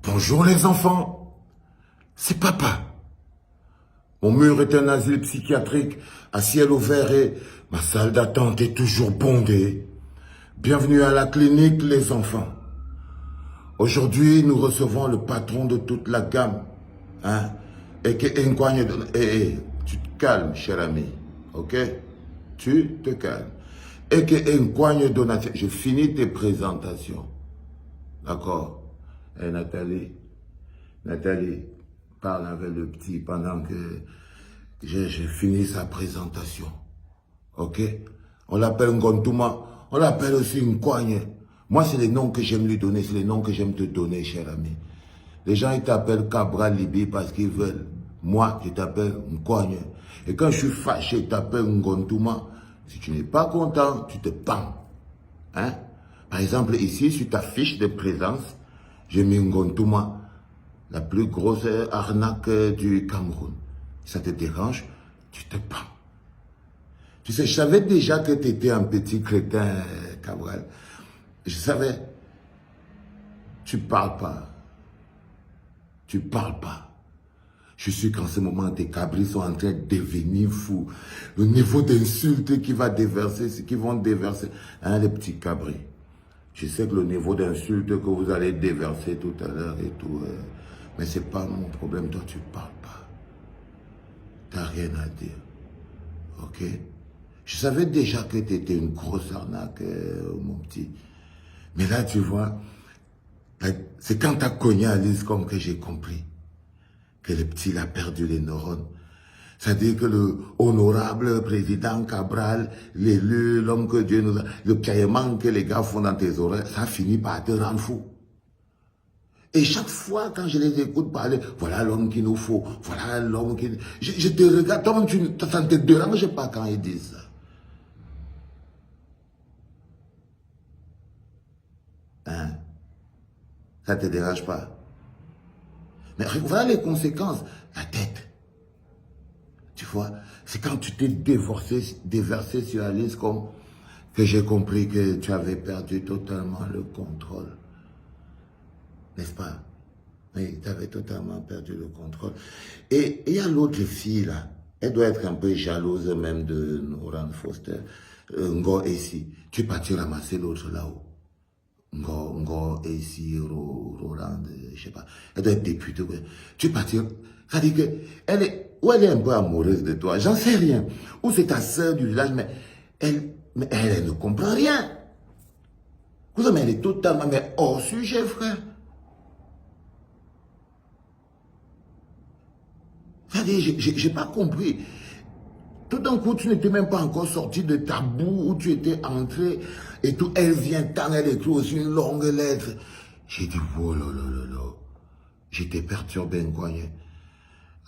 Bonjour les enfants, c'est papa. Mon mur est un asile psychiatrique à ciel ouvert et ma salle d'attente est toujours bondée. Bienvenue à la clinique les enfants. Aujourd'hui, nous recevons le patron de toute la gamme. Et que tu te calmes, cher ami. Ok? Tu te calmes. Et que je finis tes présentations. D'accord? Et Nathalie, parle avec le petit pendant que j'ai fini sa présentation. Ok? On l'appelle Ngontuma, on l'appelle aussi Nkwagne. Moi, c'est les noms que j'aime lui donner, c'est les noms que j'aime te donner, cher ami. Les gens, ils t'appellent Cabral Libi parce qu'ils veulent. Moi, je t'appelle Nkwagne. Et quand je suis fâché, je t'appelle Ngontuma. Si tu n'es pas content, tu te pends. Hein? Par exemple, ici, sur ta fiche de présence, j'ai mis Ngontuma, la plus grosse arnaque du Cameroun. Si ça te dérange, tu te pends. Tu sais, je savais déjà que tu étais un petit crétin, Cabral. Je savais. Tu parles pas. Tu parles pas. Je suis qu'en ce moment, tes cabris sont en train de devenir fous. Le niveau d'insulte qu'ils vont déverser, hein, les petits cabris. Je sais que le niveau d'insulte que vous allez déverser tout à l'heure et tout, mais c'est pas mon problème, toi tu parles pas. T'as rien à dire. Ok? Je savais déjà que tu étais une grosse arnaque, mon petit. Mais là, tu vois, c'est quand t'as cogné Alice comme que j'ai compris que le petit il a perdu les neurones. C'est-à-dire que le honorable président Cabral, l'élu, l'homme que Dieu nous a, le caïman que les gars font dans tes oreilles, ça finit par te rendre fou. Et chaque fois quand je les écoute parler, voilà l'homme qu'il nous faut, voilà l'homme qui... Je te regarde, toi, ça ne te dérange pas quand ils disent ça. Hein? Ça ne te dérange pas. Mais voilà les conséquences. La tête. Tu vois, c'est quand tu t'es déversé sur Alice comme que j'ai compris que tu avais perdu totalement le contrôle. N'est-ce pas? Oui, tu avais totalement perdu le contrôle. Et il y a l'autre fille là. Elle doit être un peu jalouse même de Noran Foster. Ngo Essi. Tu es parti ramasser l'autre là-haut. Ngo Essi, Roland, je sais pas. Elle doit être députée. Tu es parti. Ça dit que ou elle est un peu amoureuse de toi, j'en sais rien. Ou c'est ta sœur du village, mais elle ne comprend rien. Mais elle est totalement hors sujet, frère. C'est-à-dire, j'ai pas compris. Tout d'un coup, tu n'étais même pas encore sorti de ta boue où tu étais entré et tout. Elle vient tant, elle écrit aussi une longue lettre. J'ai dit, oh là là là là. J'étais perturbé, Nkwagne.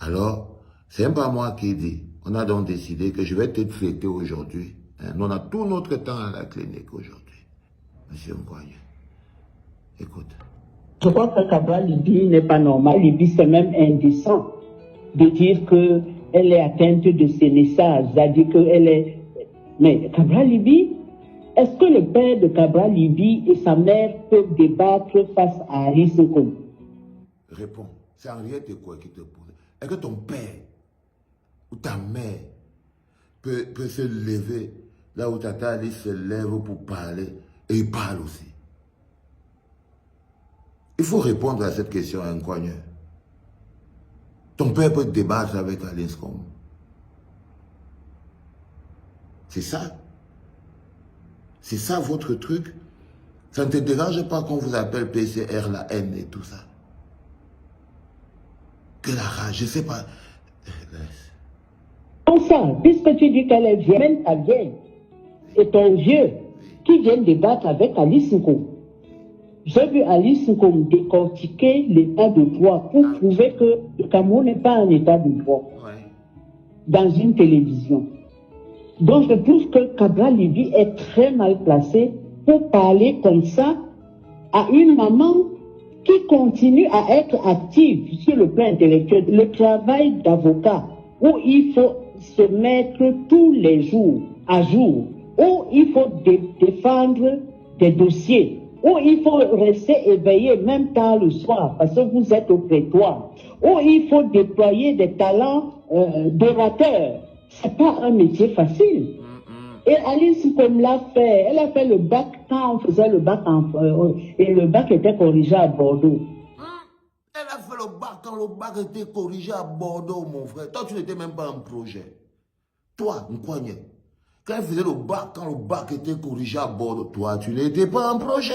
Alors, c'est un pas moi qui dit. On a donc décidé que je vais te traiter aujourd'hui. Hein. On a tout notre temps à la clinique aujourd'hui. Monsieur Nkwagne, écoute. Je crois que Cabral Libi n'est pas normal. Libi, c'est même indécent de dire qu'elle est atteinte de ses messages. C'est-à-dire qu'elle est... Mais Cabral Libi, est-ce que le père de Cabral Libi et sa mère peuvent débattre face à Alice Nkom? Réponds. C'est Henriette quoi qui te pose. Est-ce que ton père ou ta mère peut se lever là où tata Alice se lève pour parler et il parle aussi? Il faut répondre à cette question, Nkwagne. Ton père peut débattre avec Alice comme. C'est ça. C'est ça votre truc. Ça ne te dérange pas qu'on vous appelle PCR, la haine et tout ça. Que la rage, je sais pas. Enfin, puisque tu dis qu'elle est vieille, même ta vieille et ton vieux qui viennent débattre avec Alice Nkom. J'ai vu Alice Nkom décortiquer l'état de droit pour prouver que le Cameroun n'est pas un état de droit dans une télévision. Donc je trouve que Cabral Libi est très mal placé pour parler comme ça à une maman qui continue à être active sur le plan intellectuel. Le travail d'avocat où il faut se mettre tous les jours à jour, où il faut défendre des dossiers où il faut rester éveillé même tard le soir parce que vous êtes au prétoire, où il faut déployer des talents d'orateur. C'est pas un métier facile. Et Alice, comme l'a fait, elle a fait le bac quand on faisait le bac et le bac était corrigé à Bordeaux. Elle a fait le bac quand le bac était corrigé à Bordeaux, mon frère. Toi, tu n'étais même pas un projet. Toi, Nkouagne, quand elle faisait le bac, quand le bac était corrigé à Bordeaux, toi, tu n'étais pas un projet.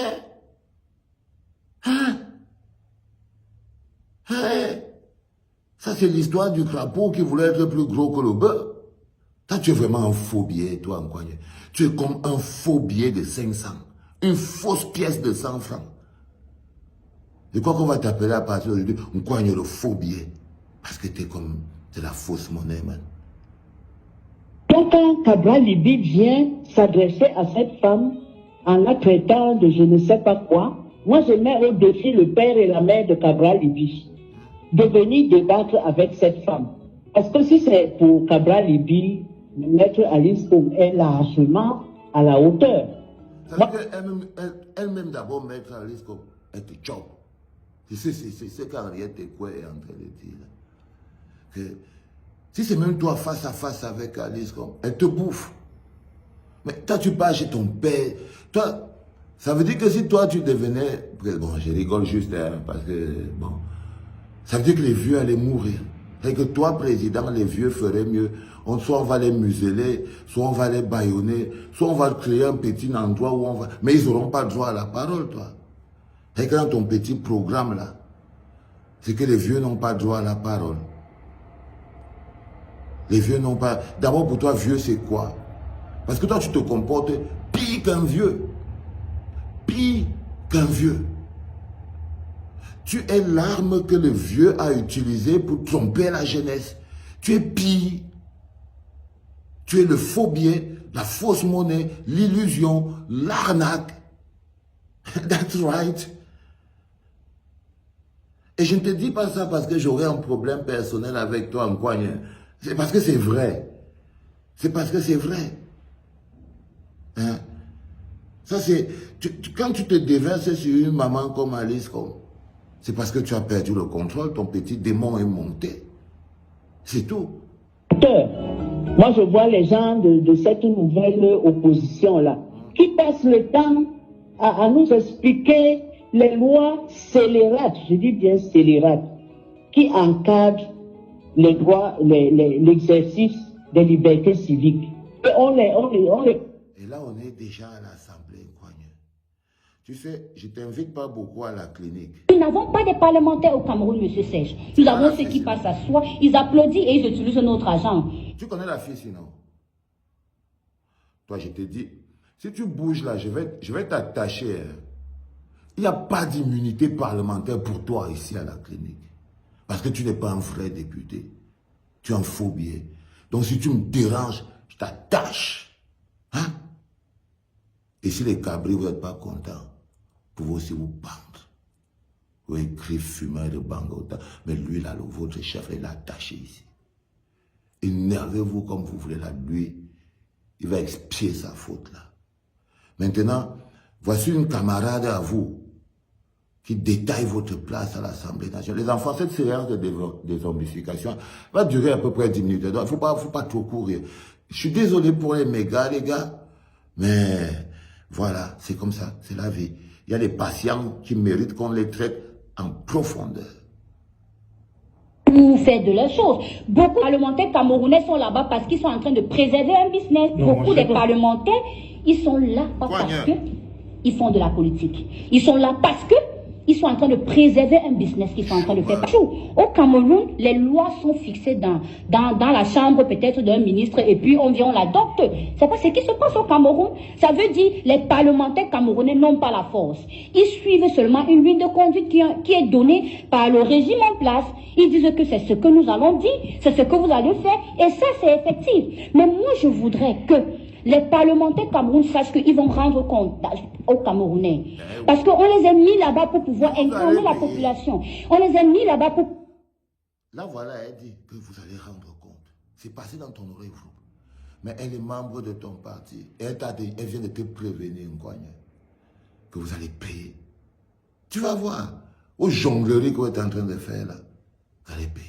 Hein? Hein? Ça, c'est l'histoire du crapaud qui voulait être plus gros que le bœuf. Toi, tu es vraiment un faux billet, toi, Nkouagne. Tu es comme un faux billet de 500. Une fausse pièce de 100 francs. Je crois qu'on va t'appeler à partir d'aujourd'hui Nkouagne le faux billet. Parce que t'es comme de la fausse monnaie, man. Donc, quand Cabral Libby vient s'adresser à cette femme en la traitant de je ne sais pas quoi, moi je mets au défi le père et la mère de Cabral Libby de venir débattre avec cette femme. Parce que si c'est pour Cabral Libby, Maître Alice Koum est largement à la hauteur. Ça veut dire qu'elle-même d'abord, Maître Alice Koum, elle te chope. C'est ce qu'Henriette Ekoué est en train de dire. Que si c'est même toi face à face avec Alice Koum, elle te bouffe. Mais toi, tu pars chez ton père. Toi, ça veut dire que si toi, tu devenais... Bon, je rigole juste, hein, parce que, bon... Ça veut dire que les vieux allaient mourir. Et que toi, président, les vieux feraient mieux. Soit on va les museler, soit on va les bâillonner, soit on va créer un petit endroit où on va... Mais ils n'auront pas droit à la parole, toi. Et que dans ton petit programme, là, c'est que les vieux n'ont pas droit à la parole. Les vieux n'ont pas... D'abord, pour toi, vieux, c'est quoi? Parce que toi, tu te comportes pire qu'un vieux. Pire qu'un vieux. Tu es l'arme que le vieux a utilisée pour tromper la jeunesse. Tu es pire. Tu es le faux billet, la fausse monnaie, l'illusion, l'arnaque. That's right. Et je ne te dis pas ça parce que j'aurais un problème personnel avec toi, Nkouagne. C'est parce que c'est vrai. C'est parce que c'est vrai. Hein? Ça c'est... Quand tu te déverses sur une maman comme Alice, c'est parce que tu as perdu le contrôle, ton petit démon est monté. C'est tout. Moi, je vois les gens de cette nouvelle opposition-là qui passent le temps à nous expliquer les lois scélérates, je dis bien scélérates, qui encadrent les droits, l'exercice des libertés civiques. Et Et là, on est déjà à l'Assemblée, Nkouagne. Tu sais, je ne t'invite pas beaucoup à la clinique. Nous n'avons pas de parlementaires au Cameroun, M. Sèche. Nous avons ceux qui passent à soi, ils applaudissent et ils utilisent notre argent. Tu connais la fille sinon? Toi, je te dis, si tu bouges là, je vais t'attacher. Hein. Il n'y a pas d'immunité parlementaire pour toi ici à la clinique. Parce que tu n'es pas un vrai député. Tu es un faux billet. Donc si tu me déranges, je t'attache. Hein? Et si les cabris, vous n'êtes pas contents, vous pouvez aussi vous pendre. Vous écrivez fumeur de Bangota. Mais lui, là, votre chef, il est attaché ici. Énervez-vous comme vous voulez là. Lui, il va expier sa faute là. Maintenant, voici une camarade à vous qui détaille votre place à l'Assemblée nationale. Les enfants, cette séance de dézombification va durer à peu près 10 minutes. Donc, il ne faut pas trop courir. Je suis désolé pour les mégas, les gars, mais voilà, c'est comme ça, c'est la vie. Il y a des patients qui méritent qu'on les traite en profondeur. Pour faire de la chose. Beaucoup de parlementaires camerounais sont là-bas parce qu'ils sont en train de préserver un business. Beaucoup de parlementaires, ils sont là pas parce qu'ils font de la politique. Ils sont là parce que ils sont en train de préserver un business qu'ils sont en train de faire. Au Cameroun, les lois sont fixées dans la chambre peut-être d'un ministre et puis on vient, on l'adopte. C'est pas ce qui se passe au Cameroun. Ça veut dire les parlementaires camerounais n'ont pas la force. Ils suivent seulement une ligne de conduite qui est donnée par le régime en place. Ils disent que c'est ce que nous allons dire, c'est ce que vous allez faire et ça c'est effectif. Mais moi je voudrais que les parlementaires Cameroun sachent qu'ils vont rendre compte aux Camerounais. Parce qu'on les a mis là-bas pour pouvoir informer la population. On les a mis là-bas pour... Là, voilà, elle dit que vous allez rendre compte. C'est passé dans ton oreille, vous. Mais elle est membre de ton parti. Elle vient de te prévenir, Nkouagne, que vous allez payer. Tu vas voir. Aux jongleries que vous êtes en train de faire là, vous allez payer.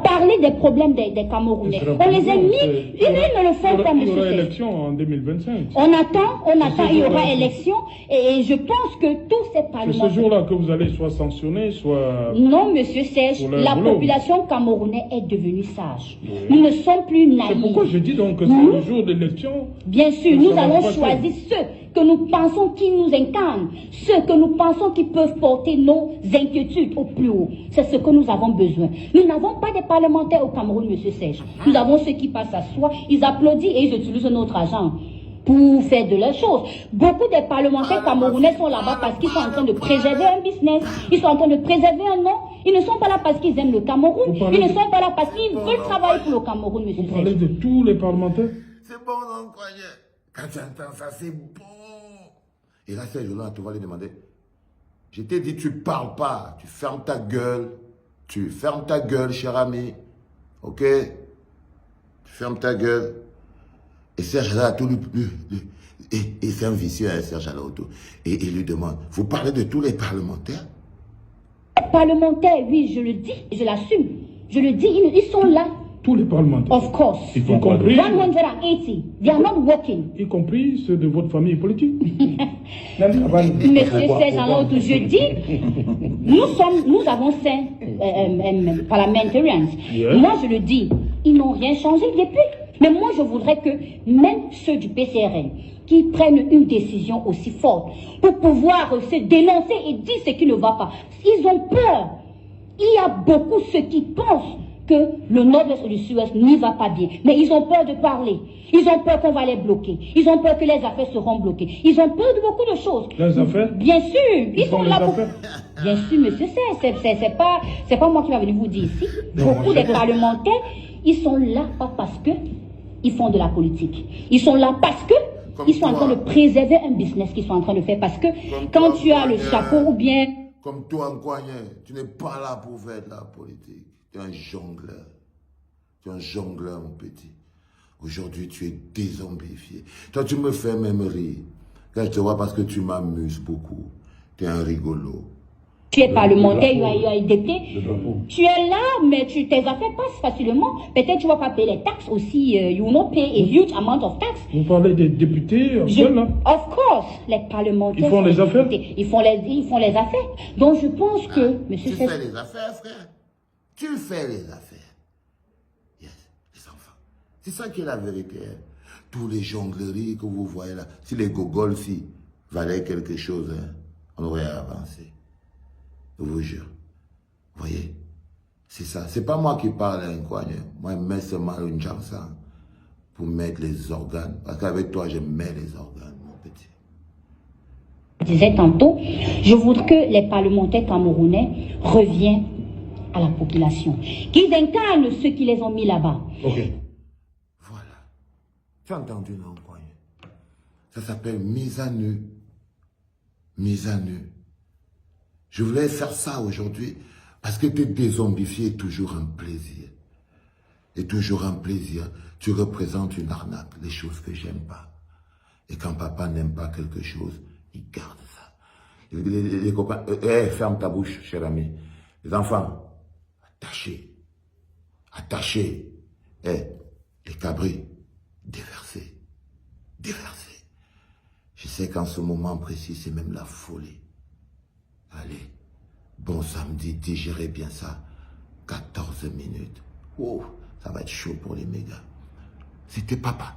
Parler des problèmes des Camerounais. On les a mis, ils ne le font pas, Il y aura monsieur. élection en 2025. On attend, il y aura élection, et je pense que tous ces C'est ce parlementaires... jour-là que vous allez soit sanctionner, soit... Non, monsieur Serge, Pour leur la boulot. population camerounaise est devenue sage. Oui. Nous ne sommes plus C'est pourquoi naïfs. je dis donc que c'est le jour de l'élection. Bien sûr, Ça nous va allons passer. choisir ceux que nous pensons qui nous incarnent, ceux que nous pensons qui peuvent porter nos inquiétudes au plus haut. C'est ce que nous avons besoin. Nous n'avons pas de parlementaires au Cameroun, monsieur Serge. Nous avons ceux qui passent à soi, ils applaudissent et ils utilisent notre argent pour faire de leurs choses. Beaucoup des parlementaires camerounais sont là-bas parce qu'ils sont en train de préserver un business, ils sont en train de préserver un nom. Ils ne sont pas là parce qu'ils aiment le Cameroun, Vous ils parlez ne de- sont pas là parce qu'ils veulent travailler pour le Cameroun, monsieur Vous parlez Serge. de tous les parlementaires. C'est bon, non, croyez. Quand tu entends ça, c'est bon. Et là, ces jours-là, tu vas lui demander. Je t'ai dit, tu parles pas. Tu fermes ta gueule. Tu fermes ta gueule, cher ami. Ok? Tu fermes ta gueule. Et Serge là, tout et c'est un vicieux, hein, Serge Alaoto. Et il lui demande, vous parlez de tous les parlementaires? Parlementaires, oui, je le dis, je l'assume. Je le dis, ils sont là. Tous les parlementaires. Of course. Y compris, 180. They are not working. y compris ceux de votre famille politique. Monsieur Serge Alaoto, je dis, nous avons 5 parliamentarians. Yeah. Moi, je le dis, ils n'ont rien changé depuis. Mais moi, je voudrais que même ceux du PCRN qui prennent une décision aussi forte pour pouvoir se dénoncer et dire ce qui ne va pas. Ils ont peur. Il y a beaucoup ceux qui pensent que le nord-ouest et le sud-ouest n'y va pas bien. Mais ils ont peur de parler. Ils ont peur qu'on va les bloquer. Ils ont peur que les affaires seront bloquées. Ils ont peur de beaucoup de choses. Les affaires? Bien sûr. Ils sont les là pour... affaires? Bien sûr, monsieur, c'est pas moi qui va venir vous dire ici. Beaucoup des parlementaires, ils sont là pas parce que ils font de la politique. Ils sont là parce que ils sont en train de préserver un business qu'ils sont en train de faire. Parce que quand tu as le chapeau ou bien... Comme toi, Nkwanye, tu n'es pas là pour faire de la politique. Tu es un jongleur. Tu es un jongleur, mon petit. Aujourd'hui, tu es dézombifié. Toi, tu me fais même rire. Quand je te vois parce que tu m'amuses beaucoup. Tu es un rigolo. Tu es parlementaire, tu as été député. Tu es là, mais tes affaires passent facilement. Peut-être tu ne vas pas payer les taxes aussi. You will not pay a huge amount of tax. Vous parlez des députés actuels, là? Of course, les parlementaires. Ils font les affaires? Ils font les affaires. Donc je pense que, monsieur Tu Serge, fais les affaires, frère. Tu fais les affaires. Yes, les enfants. C'est ça qui est la vérité. Hein. Tous les jongleries que vous voyez là, si les gogoles si valaient quelque chose, hein, on aurait avancé. Je vous jure. Vous voyez? C'est ça. C'est pas moi qui parle, hein, quoi. Moi, je mets seulement une chance pour mettre les organes. Parce qu'avec toi, je mets les organes, mon petit. je disais tantôt, je voudrais que les parlementaires camerounais reviennent à la population, qu'ils incarnent ceux qui les ont mis là-bas. Ok. Voilà. Tu as entendu, non, quoi? Ça s'appelle mise à nu. Mise à nu. Je voulais faire ça aujourd'hui parce que te dézombifier est toujours un plaisir. Et toujours un plaisir. Tu représentes une arnaque, les choses que j'aime pas. Et quand papa n'aime pas quelque chose, il garde ça. Les copains, ferme ta bouche, cher ami. Les enfants, attachez. Attachez. Les cabris, déversez. Déversez. Je sais qu'en ce moment précis, c'est même la folie. Allez, bon samedi, digérez bien ça. 14 minutes. Oh, ça va être chaud pour les mégas. C'était papa.